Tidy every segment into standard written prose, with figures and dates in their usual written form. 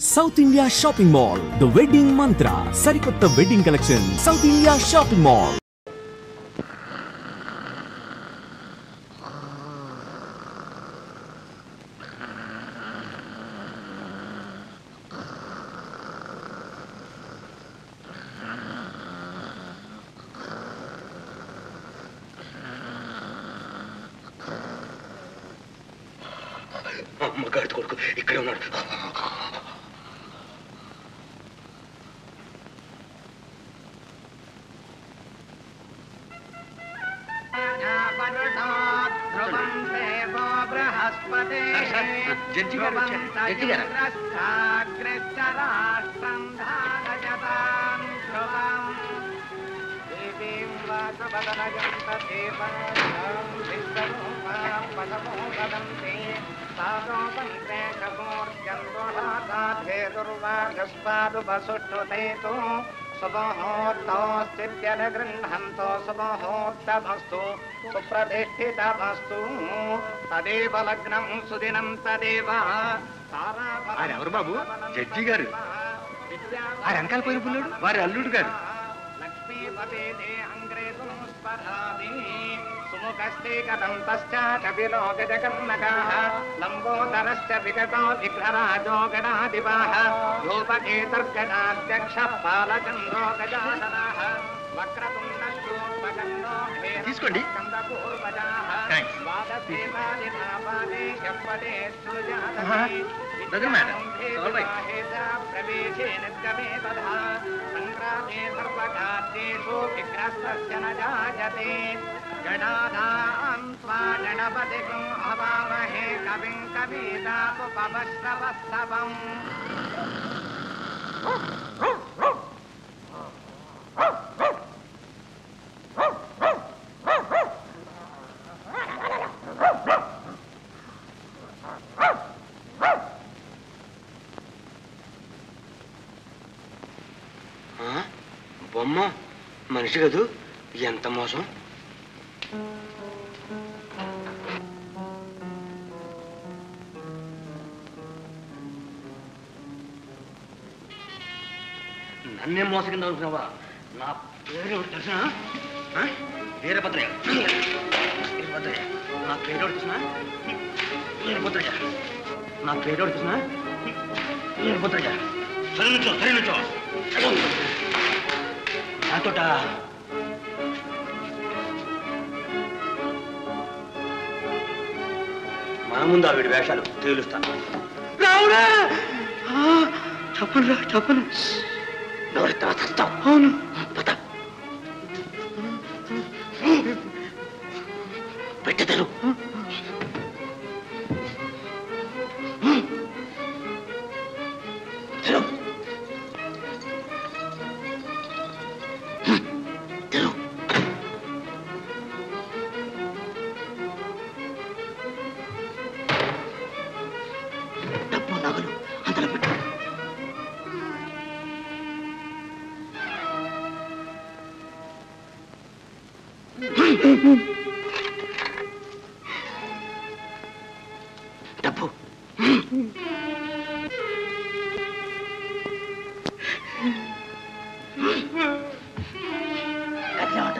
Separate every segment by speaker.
Speaker 1: South India Shopping Mall, The Wedding Mantra, Sarikotta Wedding Collection, South India Shopping Mall.
Speaker 2: అమ్మగారి కొడుకు ఇక్కడే ఉన్నాడు. Judge గారు
Speaker 3: గృహంతో శుభోత్తమస్తు సుప్రతిష్ఠితమస్తు తదేవ లగ్నం సుదినం తదేవ.
Speaker 2: ఎవరు బాబు? జడ్జి గారు. ఆ వెనకాల పోయిన పుల్లుడు వారి అల్లుడు గారు.
Speaker 3: లక్ష్మీపతే అంగ్రేతుం స్పరాది సుముఖస్తే కదంతశ్చాకపిలో గజకర్ణకాః లంబోదరశ్చ వికటో విఘ్నరాజో గణాధిపాః ధూపకేతుర్గణాధ్యక్ష పాలచంద్రో గజాననః వక్రతుండశూర్పకర్ణో
Speaker 2: తీసుకోండి.
Speaker 3: ప్రవేశే నిర్గమే తథా సంగ్రామే సర్వకార్యేషు విఘ్నస్తస్య న జాయతే. గణానాం త్వా గణపతిం హవామహే కవిం కవీనాముపమశ్రవస్తవం.
Speaker 2: బొమ్మ మనిషి కదూ, ఎంత మోసం. నన్నే మోస కింద అనుకున్నావా? నా పేరు తెలిసిన వీరభద్రయ్య. వీరభద్రయ్య నా పేరు తెలిసిన వీరభద్రయ్య. నా పేరు తెలిసిన వీరభద్రయ్య. సరే నుంచో, సరే నుంచో. నాతోట మన ముందు ఆవిడ వేషాలు తేలుస్తాను. రావురా, చెప్పను, చెప్పను. అవును, పద. పెట్టెదరు. డబ్బు నగలు అందులో పెట్టు. డబ్బు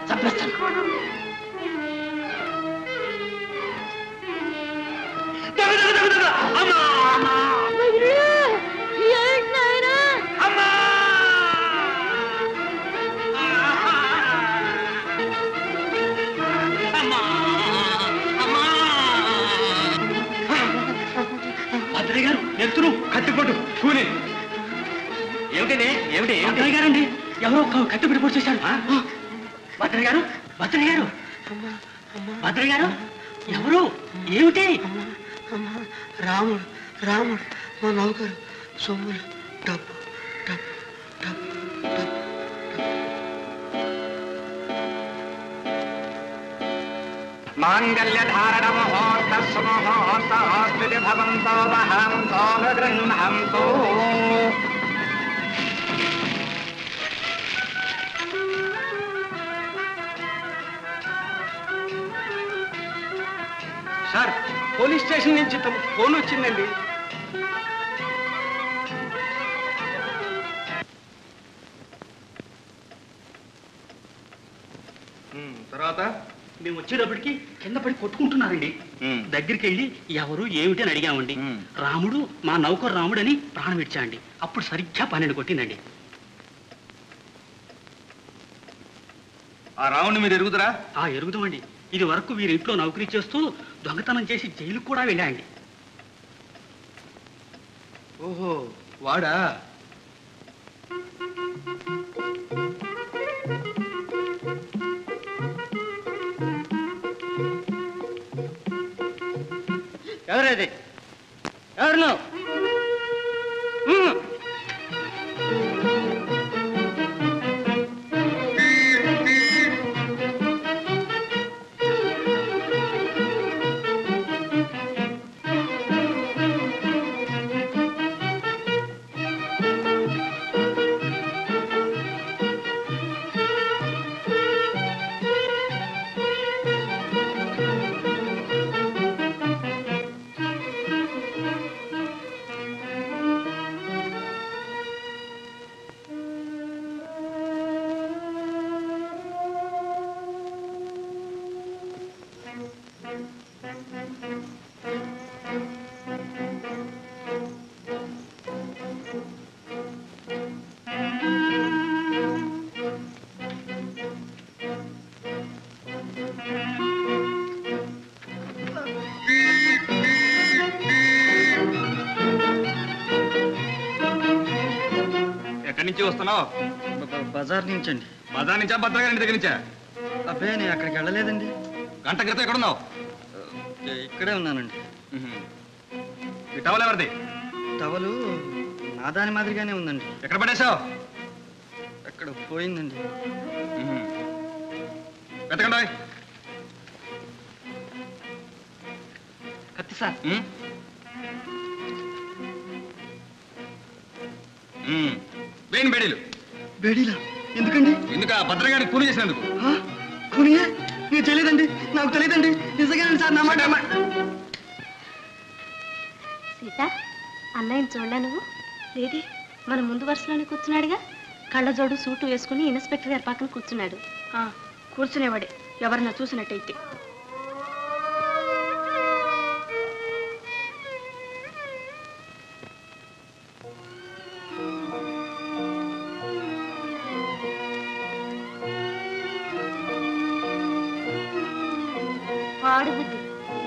Speaker 2: చంపేస్తాను. భద్రయ్య గారు ఎత్తులు కత్తిపట్టు కూని. ఏమిటండి? ఏమిటి? భద్రయ్య గారండి, ఎవరో కత్తిపట్టి పొడి చేశారు. భద్రయ్య గారు, భద్రయ్య గారు, భద్రయ్య గారు, ఎవరు? ఏమిటి?
Speaker 4: రాముడు, రాముడు మా నౌకరు. సొమ్ములు, డబ్బు, డబ్బు, డబ్బు, డబ్బు.
Speaker 3: మాంగళ్యధారణ ముహూర్త సుముహూర్త భవంతో వహంతో గృహంతో.
Speaker 2: సార్, పోలీస్ స్టేషన్ నుంచి తమకు ఫోన్ వచ్చిందండి. తర్వాత
Speaker 3: మేము వచ్చేటప్పటికి కింద పడి కొట్టుకుంటున్నారండి. దగ్గరికి వెళ్ళి ఎవరు ఏమిటి అని అడిగామండి. రాముడు మా నౌకరు రాముడు అని ప్రాణం విడిచాండి. అప్పుడు సరిగ్గా 12 కొట్టిందండి.
Speaker 2: ఆ రాముడిని మీరు ఎరుగుతారా?
Speaker 3: ఎరుగుదామండి. ఇది వరకు వీరి ఇంట్లో నౌకరీ చేస్తూ దొంగతనం చేసి జైలుకు కూడా వెళ్ళాండి.
Speaker 2: ఓహో వాడా?
Speaker 4: ఎవరది? ఎవరు నువ్వు?
Speaker 2: ఎక్కడి నుంచి వస్తున్నావు?
Speaker 4: బజార్ నుంచి అండి.
Speaker 2: బజార్ నుంచా భద్రగారి దగ్గర నుంచా?
Speaker 4: అబ్బే నేను అక్కడికి వెళ్ళలేదండి.
Speaker 2: గంట క్రితం ఎక్కడున్నావు?
Speaker 4: ఇక్కడే ఉన్నానండి.
Speaker 2: ఈ టవల్ ఎవరిది?
Speaker 4: టవలు నా దాని మాదిరిగానే ఉందండి.
Speaker 2: ఎక్కడ పడేశావు?
Speaker 4: ఎక్కడ పోయిందండి.
Speaker 2: వెతకండి.
Speaker 3: కత్తి సార్.
Speaker 2: వేణి బేడీలు.
Speaker 4: బేడీలా? ఎందుకండి?
Speaker 2: ఎందుక భద్రగాడికి కూలి చేసినందుకు.
Speaker 4: కూలియే? నీకు తెలియదండి. నాకు తెలియదండి. నిజంగానండి సార్. నా మాట
Speaker 5: సీత, అన్నయ్యని చూడలే నువ్వు? లేది, మన ముందు వరుసలోనే కూర్చున్నాడుగా. కళ్ళజోడు సూటు వేసుకుని ఇన్స్పెక్టర్ గారి పక్కన కూర్చున్నాడు. కూర్చునేవాడే, ఎవరన్నా చూసినట్టయితే. వాడు బుద్ధి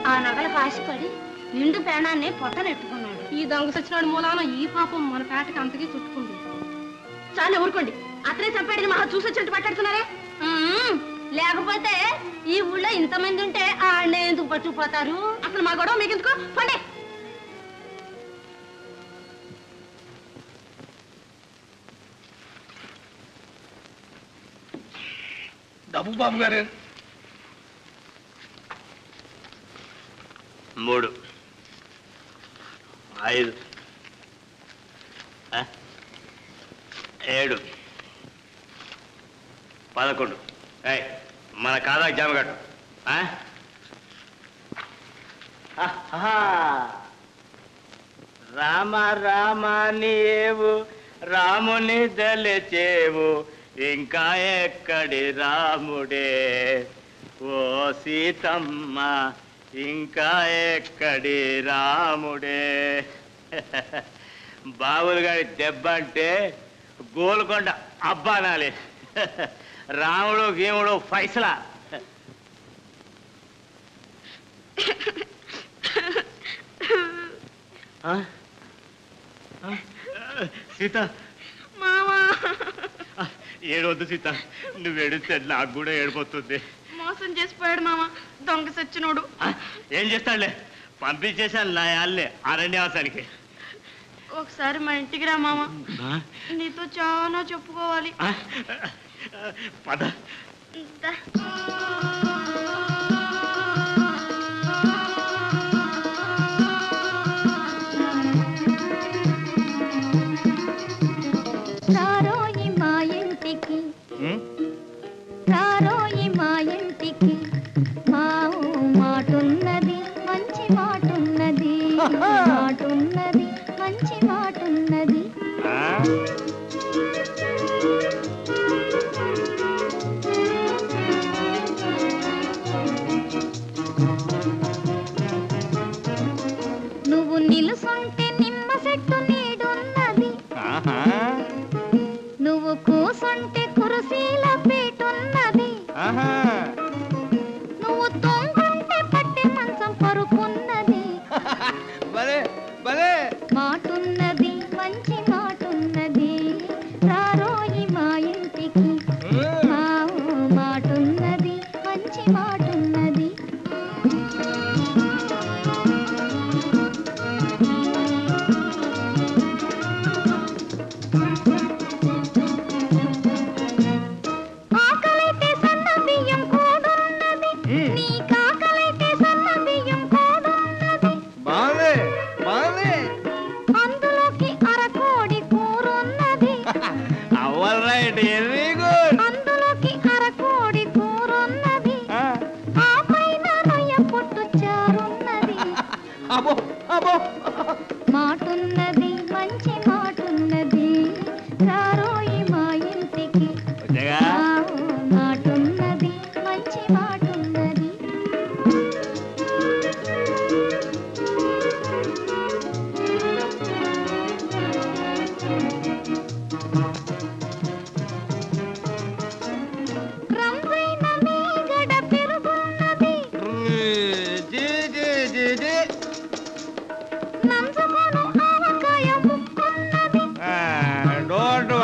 Speaker 5: ఆ నగలకు ఆశపడి నిండు పేణాన్ని పొట్టనెట్టుకున్నాడు. ఈ దొంగ సచ్చినాడు మూలాన ఈ పాపం మన పేటకి అంతకీ చుట్టుకుంది. చాలా ఊరుకోండి. అతనే చంపాడని మహా చూసొచ్చినట్టు మాట్లాడుతున్నారే. లేకపోతే ఈ ఊళ్ళో ఇంతమంది ఉంటే ఆడనే ఎందుకు పట్టుకుపోతారు? అసలు మా గొడవ మీకు ఎందుకు? పండే.
Speaker 2: డబ్బు బాబు గారు.
Speaker 6: 3 5 7 11. మన ఖాతాకి జమ కట్టు. రామ రామ నీవు రాముని దలచేవు ఇంకా ఎక్కడి రాముడే ఓ సీతమ్మ ఇంకా ఎక్కడి రాముడే. బాబులు గారి దెబ్బ అంటే గోల్కొండ అబ్బానాలి. రాముడు గీముడు ఫైసలా. సీత ఏడవద్దు సీత, నువ్వు ఏడిస్తే నాకు కూడా ఏడిపోతుంది.
Speaker 5: మోసం చేసిపోయాడు మామ, దొంగ సచ్చినోడు.
Speaker 6: ఏం చేస్తాడులే, పంపించేశాను నా యాళ్ళే అరణ్యవాసానికి.
Speaker 5: ఒకసారి మా ఇంటికి రా మామ, నీతో చాలా చెప్పుకోవాలి.
Speaker 6: పద.
Speaker 5: రారోయి మా ఇంటికి, రారోయి మా ఇంటికి, మా మాటున్నది మంచి మాటున్నది, మాటున్నది మంచి మాటున్నది.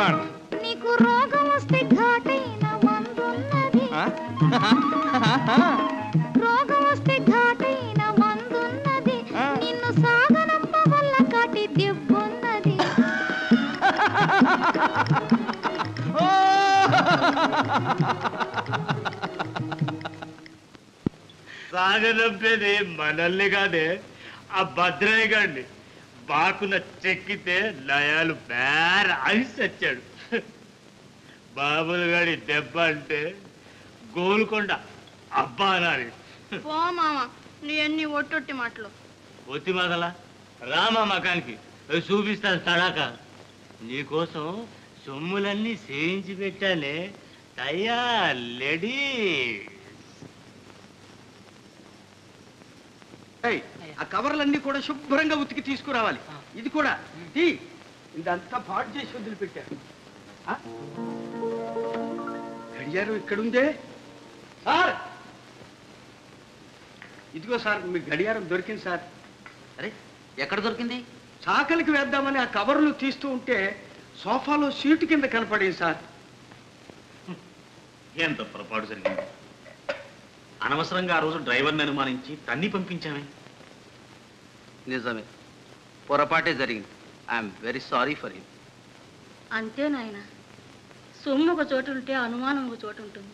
Speaker 2: డాక్టర్.
Speaker 7: నీకు రోగం వస్తే ఘాటైన మందున్నది, రోగం వస్తే ఘాటైన మందున్నది, నిన్ను సాగనంప వల్ల కాటి దెబ్బున్నది.
Speaker 6: సాగనంపేది మనల్ని కాదే ఆ భద్రయ్య గారిని. బాకున చెక్కితే లయాలు బేర ఐస్ వచ్చాడు. బాబులు గారి దెబ్బ అంటే గోల్కొండ అబ్బా అనాలి.
Speaker 5: పో మామ నీ అన్ని ఒట్టొట్టి మాటలు.
Speaker 6: ఒత్తి మొదల రామా మకానికి చూపిస్తాను తడాక. నీకోసం సొమ్ములన్నీ చేయించి పెట్టానే. తయ్యా లేడీ.
Speaker 2: ఆ కవర్లన్నీ కూడా శుభ్రంగా ఉతికి తీసుకురావాలి. ఇది కూడా ఇదంతా పాడు చేసి వదిలిపెట్టారు. గడియారం ఇక్కడుందే సార్. ఇదిగో సార్ మీ గడియారం దొరికింది సార్.
Speaker 3: అరే ఎక్కడ దొరికింది?
Speaker 2: చాకలికి వేద్దామని ఆ కవర్లు తీస్తూ ఉంటే సోఫాలో సీటు కింద కనపడింది సార్.
Speaker 6: ఎంత పొరపాటు జరిగింది. అనవసరంగా ఆ రోజు డ్రైవర్ని అనుమానించి తన్ని పంపించామే.
Speaker 3: నిజమే, పొరపాటే జరిగింది. I'm very sorry for him.
Speaker 5: అంతే నాయన, సొమ్ము ఒక చోటు ఉంటే అనుమానం ఒక చోటు ఉంటుంది.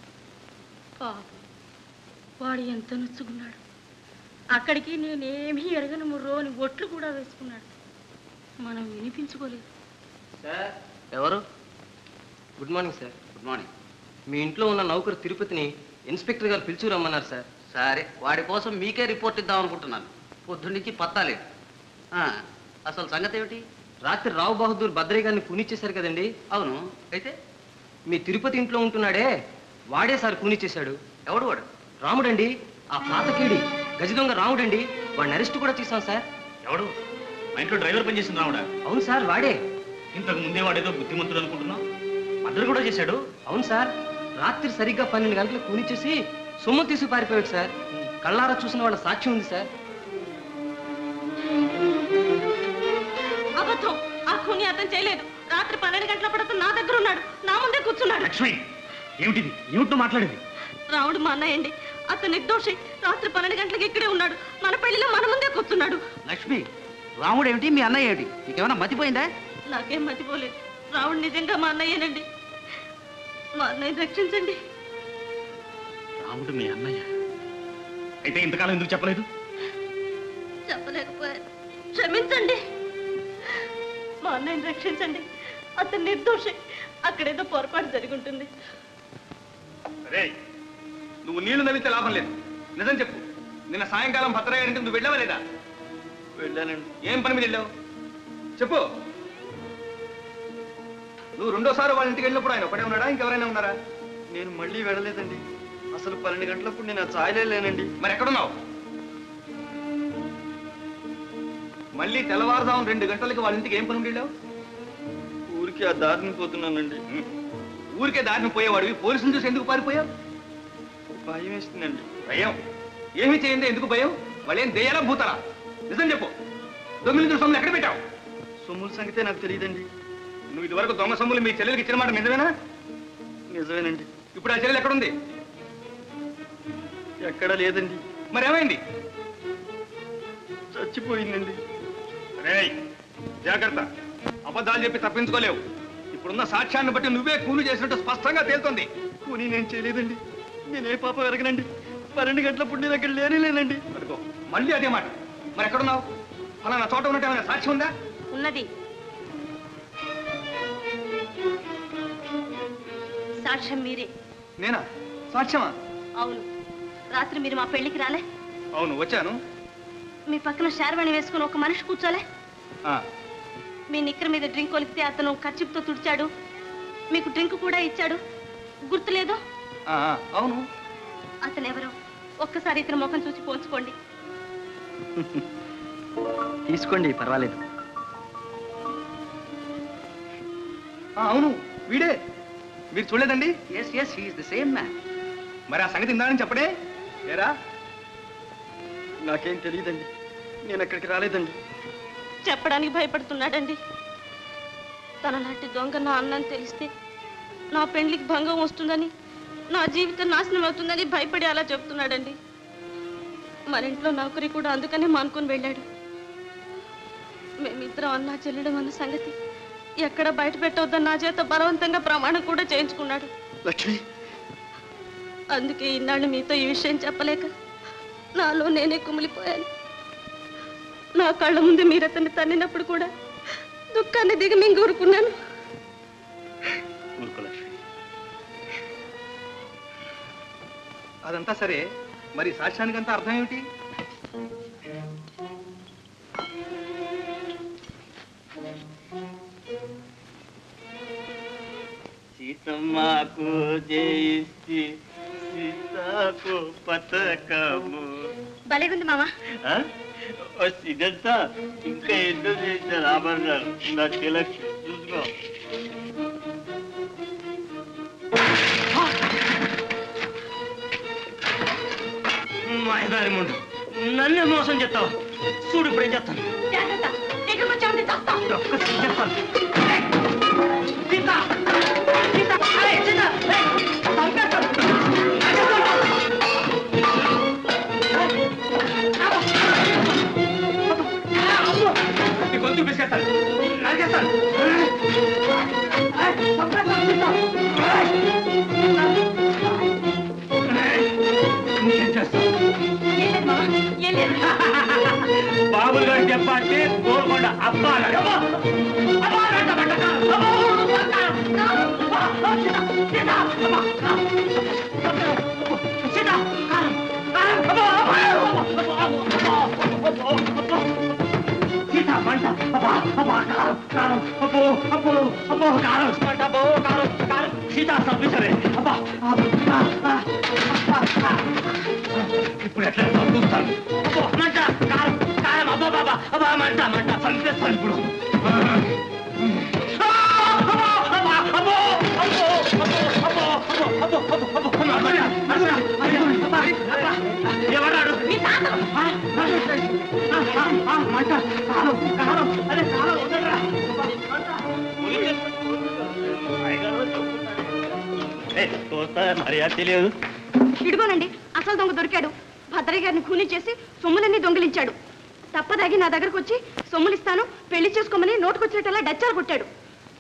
Speaker 5: పాపం వాడు ఎంత నొచ్చుకున్నాడు. అక్కడికి నేనేమీ ఎరగను ముర్రోని ఒట్లు కూడా వేసుకున్నాడు. మనం వినిపించుకోలేదు.
Speaker 4: సార్
Speaker 3: ఎవరు?
Speaker 4: Good morning sir.
Speaker 3: Good morning.
Speaker 4: మీ ఇంట్లో ఉన్న నౌకరు తిరుపతిని ఇన్స్పెక్టర్ గారు పిలిచి రమ్మన్నారు సార్.
Speaker 3: సరే, వాడి కోసం మీకే రిపోర్ట్ ఇద్దాం అనుకుంటున్నాను. పొద్దున్న నుంచి పత్తాలేదు. అసలు సంగతి ఏమిటి?
Speaker 4: రాత్రి రావు బహదూర్ భద్రయ్య గారిని కూనిచ్చేశారు కదండి.
Speaker 3: అవును, అయితే
Speaker 4: మీ తిరుపతి ఇంట్లో ఉంటున్నాడే వాడే సార్ కూనిచ్చేశాడు.
Speaker 3: ఎవడు వాడు?
Speaker 4: రాముడండి, ఆ పాతకీడి గజదొంగ రాముడండి. వాడిని అరెస్ట్ కూడా చేశాం సార్.
Speaker 6: ఎవడు? మా ఇంట్లో డ్రైవర్ పనిచేసింది రావుడా?
Speaker 4: అవును సార్, వాడే.
Speaker 6: ఇంతకు ముందే వాడేదో బుద్ధిమంతుడు అనుకుంటున్నావు. మర్డర్ కూడా చేశాడు.
Speaker 4: అవును సార్, రాత్రి సరిగ్గా 12 గంటలకు కూనిచ్చేసి సొమ్ము తీసి పారిపోయాడు సార్. కళ్ళారా చూసిన వాళ్ళ సాక్ష్యం ఉంది సార్.
Speaker 5: అబద్ధం. ఆ ఖూని అతను చేయలేదు. రాత్రి 12 గంటలప్పుడు అతను నా దగ్గర ఉన్నాడు, నా ముందే కూర్చున్నాడు.
Speaker 6: లక్ష్మి, ఏమిటిది? ఏమిటో మాట్లాడేది?
Speaker 5: రాముడు మా అన్నయ్యండి. అతను నిర్దోషి. రాత్రి 12 గంటలకు ఇక్కడే ఉన్నాడు. మన పెళ్లిలో మన ముందే కూర్చున్నాడు.
Speaker 3: లక్ష్మి, రాముడు ఏమిటి, మీ అన్నయ్య ఏమిటి? నీకేమైనా మతిపోయిందా?
Speaker 5: నాకేం మతిపోలేదు. రాముడు నిజంగా మా అన్నయ్యేనండి. మా అన్నయ్య రక్షించండి.
Speaker 6: రాముడు మీ అన్నయ్య అయితే ఇంతకాలం ఎందుకు చెప్పలేదు?
Speaker 5: చెప్పలేకపోయాను, క్షమించండి. మా అన్నయ్యని రక్షించండి. అతను నిర్దోషి. అక్కడేదో పొరపాటు జరిగి ఉంటుంది.
Speaker 2: రే, నువ్వు నీళ్లు నవ్వితే లాభం లేదు. నిజం చెప్పు. నిన్న సాయంకాలం భద్రయ్య గారింటికి నువ్వు వెళ్ళావా లేదా?
Speaker 4: వెళ్ళానండి.
Speaker 2: ఏం పని మీద వెళ్ళావు చెప్పు. నువ్వు రెండోసారి వాళ్ళ ఇంటికి వెళ్ళినప్పుడు ఆయన ఒకటే ఉన్నాడా, ఇంకెవరైనా ఉన్నారా?
Speaker 4: నేను మళ్ళీ వెళ్ళలేదండి. అసలు 12 గంటలప్పుడు నేను ఆ ఛాయలే లేనండి.
Speaker 2: మరి ఎక్కడున్నావు? మళ్ళీ తెల్లవారుదాం 2 గంటలకి వాళ్ళ ఇంటికి ఏం పని ఉండి వెళ్ళావు?
Speaker 4: ఊరికి ఆ దారిని పోతున్నానండి.
Speaker 2: ఊరికే దారిని పోయేవాడివి పోలీసులు చూసి ఎందుకు పారిపోయావు?
Speaker 4: భయం వేస్తుందండి.
Speaker 2: భయం? ఏమీ చేయండి ఎందుకు భయం? వాళ్ళేం దెయ్యాలా భూతారా? నిజం చెప్పు. దొంగలించిన సొమ్ములు ఎక్కడ పెట్టావు?
Speaker 4: సొమ్ముల సంగతే నాకు తెలియదండి.
Speaker 2: నువ్వు ఇదివరకు దొంగ సొమ్ములు మీ చెల్లెలకి ఇచ్చిన మాట నిజమేనా?
Speaker 4: నిజమేనండి.
Speaker 2: ఇప్పుడు ఆ చెల్లెలు ఎక్కడుంది?
Speaker 4: ఎక్కడా లేదండి.
Speaker 2: మరి ఏమైంది?
Speaker 4: చచ్చిపోయిందండి.
Speaker 2: రేయ్, జాగ్రత్త. అబద్ధాలు చెప్పి తప్పించుకోలేవు. ఇప్పుడున్న సాక్ష్యాన్ని బట్టి నువ్వే కూలి చేసినట్టు స్పష్టంగా తేలుతోంది.
Speaker 4: కూని నేను చేయలేదండి. నేనే పాపం ఎరగనండి. 12 గంటలప్పుడు నేను అక్కడ లేనండి.
Speaker 2: అడుకో, మళ్ళీ అదే మాట. మరి ఎక్కడున్నావు? ఫలానా చోట ఉన్నట్టు ఏమైనా సాక్ష్యం ఉందా?
Speaker 5: ఉన్నది. సాక్ష్యం మీరే.
Speaker 2: నేనా? సాక్ష్యమా?
Speaker 5: అవును. రాత్రి మీరు మా పెళ్లికి రాలే?
Speaker 2: అవును, వచ్చాను.
Speaker 5: మీ పక్కన శారవాణి వేసుకుని ఒక మనిషి కూర్చోలే?
Speaker 2: ఆ,
Speaker 5: మీ నిక్కర మీద డ్రింక్ ఒలికితే అతను కర్చీప్తో తుడిచాడు. మీకు డ్రింక్ కూడా ఇచ్చాడు. గుర్తులేదు?
Speaker 2: అవును.
Speaker 5: అతను ఎవరో ఒక్కసారి ఇతని ముఖం చూసి పోల్చుకోండి.
Speaker 4: తీసుకోండి, పర్వాలేదు.
Speaker 2: అవును, వీడే. మీరు చూడలేదండి?
Speaker 3: Yes yes, he is the same man.
Speaker 2: మరి ఆ సంగతి ఇందానని చెప్పడే ఏరా?
Speaker 4: నాకేం తెలియదండి. నేను అక్కడికి రాలేదండి.
Speaker 5: చెప్పడానికి భయపడుతున్నాడండి. తన నాటి దొంగ నా అన్నని తెలిస్తే నా పెండ్లికి భంగం వస్తుందని, నా జీవితం నాశనం అవుతుందని భయపడి అలా చెప్తున్నాడండి. మన ఇంట్లో నౌకరి కూడా అందుకనే మానుకొని వెళ్ళాడు. మేమిద్దరం అన్నా చెల్లడం అన్న సంగతి ఎక్కడ బయట పెట్టవద్దని నా చేత బలవంతంగా ప్రమాణం కూడా చేయించుకున్నాడు.
Speaker 2: లక్ష్మి,
Speaker 5: అందుకే ఇన్నాళ్ళు మీతో ఈ విషయం చెప్పలేక నాలో నేనే కుమిలిపోయాను. నా కళ్ళ ముందు మీరు అతన్ని తన్నినప్పుడు కూడా దుఃఖాన్ని దిగమింగూరుకున్నాను.
Speaker 2: అదంతా సరే, మరి సాక్ష్యానికంతా అర్థం ఏమిటి?
Speaker 3: సీతమ్మకు జయిస్తే సీతకు పతకము.
Speaker 5: భలేగుంది మామ.
Speaker 3: ఇదంతా ఇంకా ఎందుకు చేశారు ఆభరణాలు? నా తిలక్ చూసుకో. మాయదారి ముందు నన్నే మోసం చేస్తావా? చూడు ఇప్పుడు ఏం చేస్తాను.
Speaker 2: గొంతు పిసికేస్తాను, నరికేస్తాను. ఇంకేం చేస్తావు?
Speaker 3: బాబులు గారు చెప్పంటే కోరుకుండా అబ్బా సీతా తప్పించలే. ఇప్పుడు ఎట్లా చూస్తాను. మంట కారం కారం అబ్బా బాబా అబ్బా మంట మంట చంపేస్తాను ఇప్పుడు. ఎవరాడు? మంట కారం కారం అదే కారం వదలరా. మర్యాద తెలియదు.
Speaker 5: ఇడుగోనండి, అసలు దొంగ దొరికాడు. భద్రయ్య గారిని కూలీ చేసి సొమ్ములన్నీ దొంగిలించాడు. తప్పదాగి నా దగ్గరకు వచ్చి సొమ్ములిస్తాను, పెళ్లి చేసుకోమని నోటుకొచ్చేటలా డచ్చాలు కొట్టాడు.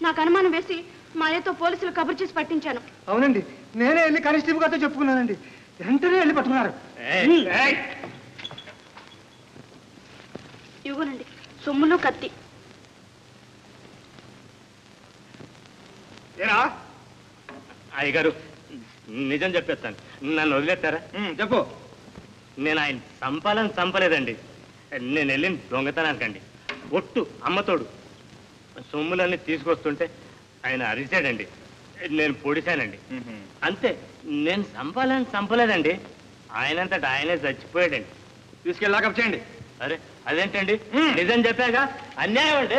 Speaker 5: నాకు అనుమానం వేసి మాయతో పోలీసులు కబురు చేసి పట్టించాను.
Speaker 4: అవునండి, నేనే వెళ్ళి కానిస్టేబుల్ గారితో చెప్పుకున్నానండి. వెంటనే వెళ్ళి పట్టుకున్నారు.
Speaker 5: ఇవ్వనండి సొమ్ములు కత్తి.
Speaker 2: ఏరా
Speaker 3: అయ్యగారు, నిజం చెప్పేస్తాను. నన్ను వదిలేస్తారా?
Speaker 2: చెప్పు.
Speaker 3: నేను ఆయన చంపలేదండి. నేను వెళ్ళిన దొంగతనానికండి. ఒట్టు అమ్మతోడు సొమ్ములన్నీ తీసుకొస్తుంటే ఆయన అరిచాడండి. నేను పొడిశానండి. అంతే. నేను చంపలేదండి. ఆయనంతటా ఆయనే చచ్చిపోయాడండి.
Speaker 2: తీసుకెళ్ళి లాకప్ చేయండి.
Speaker 3: అరే అదేంటండి? నిజం చెప్పాక అన్యాయం అండి.